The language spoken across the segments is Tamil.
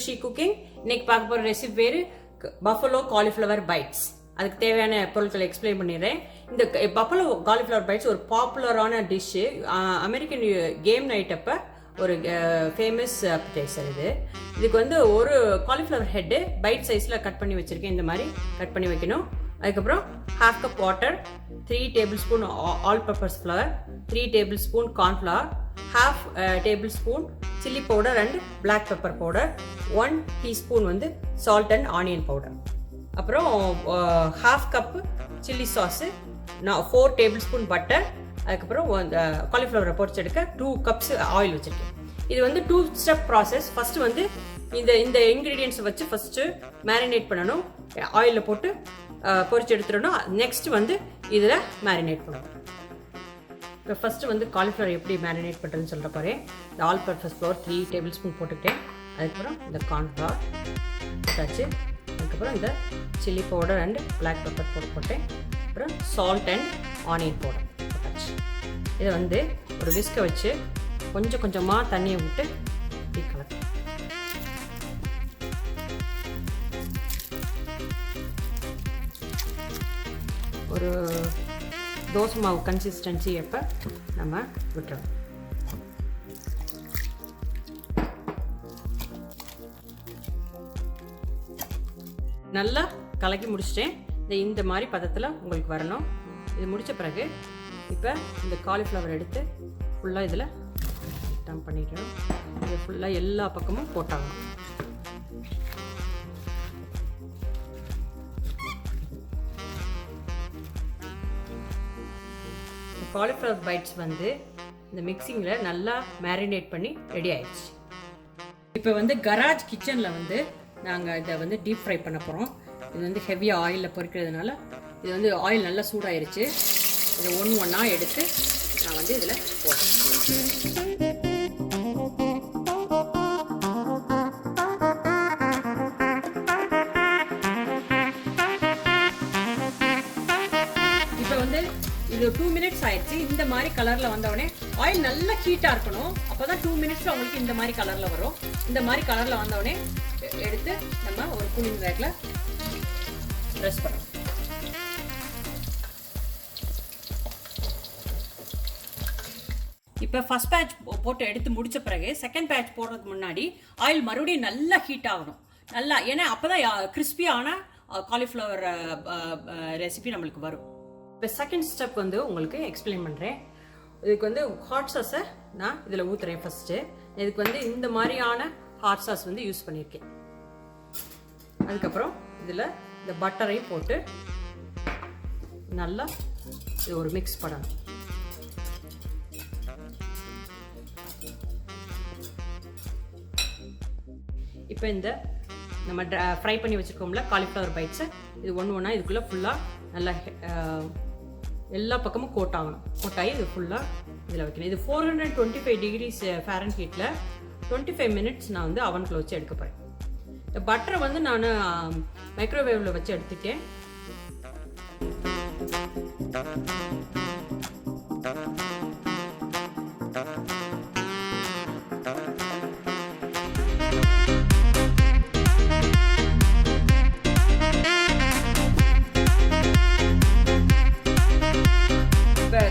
SheCooking. இன்னைக்கு பார்க்க போற ரெசிபி பேரு Buffalo Cauliflower Bites. அதுக்கு தேவையான பொருட்களை எக்ஸ்பிளைன் பண்ணிடுறேன். இந்த Buffalo Cauliflower Bites ஒரு பாப்புலரான டிஷ். அமெரிக்கன் கேம் நைட் அப்ப ஒரு ஃபேமஸ் appetizer இது. இதுக்கு வந்து ஒரு காலிஃப்ளவர் ஹெட் பைட் சைஸ்ல கட் பண்ணி வச்சிருக்கேன். இந்த மாதிரி கட் பண்ணி வைக்கணும். அதுக்கப்புறம் 1/2 cup water, 3 tablespoon all purpose flour, 3 tablespoon cornflour, 1/2 tablespoon chilli powder and black pepper powder, 1 teaspoon வந்து சால்ட் அண்ட் ஆனியன் பவுடர், அப்புறம் 1/2 cup chilli sauce, 4 tablespoon butter, அதுக்கப்புறம் காலிஃப்ளவரை பொரிச்சு எடுக்க 2 கப்ஸ் ஆயில் வச்சுருக்கேன். இது வந்து 2 ஸ்டெப் ப்ராசஸ். ஃபஸ்ட்டு வந்து இந்த இன்க்ரீடியன்ஸை வச்சு ஃபஸ்ட்டு மேரினேட் பண்ணணும், ஆயிலில் போட்டு பொரிச்சு எடுத்துடணும். நெக்ஸ்ட் வந்து இதில் மேரினேட் பண்ணணும். இப்போ ஃபஸ்ட்டு வந்து காலிஃப்ளவர் எப்படி மேரினேட் பண்ணுறதுன்னு சொல்கிற பாரு. இந்த ஆல் பர்பஸ் ஃப்ளவர் 3 டேபிள்ஸ்பூன் போட்டுக்கிட்டேன். அதுக்கப்புறம் இந்த கார்ன்ஃப்ளவர் போட்டாச்சு. அதுக்கப்புறம் இந்த chilli powder and black pepper போட்டேன். அப்புறம் சால்ட் அண்ட் ஆனியன் பவுடர் போட்டாச்சு. இதை வந்து ஒரு விஸ்கை வச்சு கொஞ்சம் கொஞ்சமாக தண்ணியை விட்டு டீ கலக்கு. ஒரு தோசை மாவு கன்சிஸ்டன்சி எப்போ நம்ம விட்டுறோம். நல்லா கலக்கி முடிச்சிட்டேன். இந்த மாதிரி பதத்தில் உங்களுக்கு வரணும். இது முடித்த பிறகு இப்போ இந்த காலிஃப்ளவர் எடுத்து ஃபுல்லாக இதில் டம்ப் பண்ணிக்கணும். இது ஃபுல்லாக எல்லா பக்கமும் போட்டாகணும். காலிஃப்ளவர் பைட்ஸ் வந்து இந்த மிக்சிங்கில் நல்லா மேரினேட் பண்ணி ரெடி ஆயிடுச்சு. இப்போ வந்து கராஜ் கிச்சனில் வந்து நாங்கள் இதை வந்து டீப் ஃப்ரை பண்ண போகிறோம். இது வந்து ஹெவியாக ஆயிலில் பொரிக்கிறதுனால இது வந்து ஆயில் நல்லா சூடாயிருச்சு. இதை ஒன்றா எடுத்து நான் வந்து இதில் போடுறேன். இது 2 மினிட்ஸ் ஆயிடுச்சு. இந்த மாதிரி கலரில் வந்தவுடனே ஆயில் நல்லா ஹீட்டாக இருக்கணும். அப்போ தான் 2 மினிட்ஸில் உங்களுக்கு இந்த மாதிரி கலரில் வரும். இந்த மாதிரி கலரில் வந்தவுடனே எடுத்து நம்ம ஒரு கூலிங் ரேக்கில் ப்ரெஸ் பண்ணணும். இப்போ ஃபர்ஸ்ட் பேட்ச் போட்டு எடுத்து முடித்த பிறகு செகண்ட் பேட்ச் போடுறதுக்கு முன்னாடி ஆயில் மறுபடியும் நல்லா ஹீட் ஆகணும். நல்லா, ஏன்னா அப்போ தான் கிறிஸ்பியான காலிஃப்ளவர் ரெசிபி நம்மளுக்கு வரும். இப்போ செகண்ட் ஸ்டெப் வந்து உங்களுக்கு எக்ஸ்பிளைன் பண்ணுறேன். இதுக்கு வந்து ஹாட் சாஸை நான் இதில் ஊற்றுறேன். ஃபஸ்ட்டு இதுக்கு வந்து இந்த மாதிரியான ஹாட் சாஸ் வந்து யூஸ் பண்ணியிருக்கேன். அதுக்கப்புறம் இதில் இந்த பட்டரையும் போட்டு நல்லா இது ஒரு மிக்ஸ் பண்ணணும். இப்போ இந்த நம்ம ஃப்ரை பண்ணி வச்சுருக்கோம்ல காலிஃப்ளவர் பைட்ஸை, இது ஒன்றா இதுக்குள்ளே ஃபுல்லாக நல்லா எல்லா பக்கமும் கோட் ஆகணும். கோட்டாகி இது ஃபுல்லாக இதில் வைக்கணும். இது 425 டிகிரிஸ் ஃபாரன்ஹீட்டில் 25 மினிட்ஸ் நான் வந்து அவனுக்குள்ள வச்சு எடுக்க போகிறேன். இந்த பட்டரை வந்து நான் மைக்ரோவேவில் வச்சு எடுத்துட்டேன்.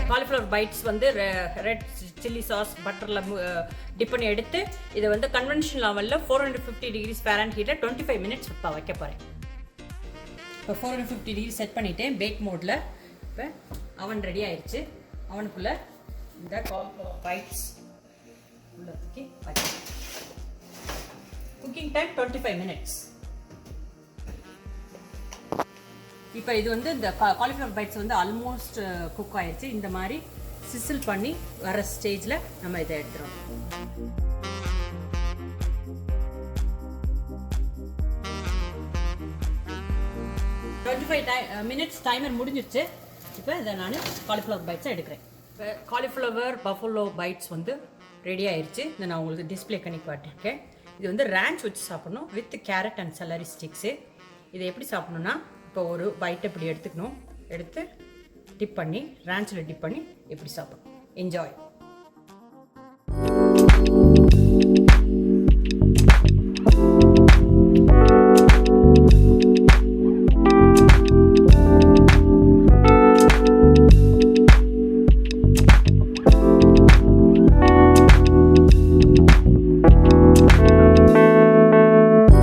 காலிஃப்ளவர் பைட்ஸ் வந்து ரெட் சில்லி சாஸ் பட்டரில் டிப் பண்ணி எடுத்து இதை வந்து கன்வென்ஷனல் லெவலில் 450 டிகிரிஸ் ஃபாரன்ஹீட்டில் 25 மினிட்ஸ் இப்போ வைக்க போகிறேன். இப்போ 450 டிகிரி செட் பண்ணிவிட்டேன் பேக் மோடில். இப்போ அவன் ரெடி ஆயிடுச்சு. அவனுக்குள்ளே இந்த காலிஃப்ளவர் பைட்ஸ் உள்ளதுக்கு வைக்கிறேன். Cooking time 25 minutes. இப்போ இது வந்து இந்த காலிஃப்ளவர் பைட்ஸ் வந்து ஆல்மோஸ்ட் குக் ஆயிடுச்சு. இந்த மாதிரி சிசில் பண்ணி வர ஸ்டேஜில் நம்ம இதை எடுத்துகிறோம். மினிட்ஸ் டைமர் முடிஞ்சிருச்சு. இப்போ இதை நான் காலிஃப்ளவர் பைட்ஸை எடுக்கிறேன். இப்போ காலிஃப்ளவர் பஃபலோ பைட்ஸ் வந்து ரெடி ஆயிடுச்சு. இதை நான் உங்களுக்கு டிஸ்பிளே பண்ணி காட்டியிருக்கேன். இது வந்து ரேன்ச் வச்சு சாப்பிடணும் with carat and salary sticks. இதை எப்படி சாப்பிடணுன்னா, இப்போ ஒரு பைட்டை இப்படி எடுத்துக்கணும். எடுத்து டிப் பண்ணி ரேன்ச்சில் டிப் பண்ணி எப்படி சாப்பிடணும். என்ஜாய்.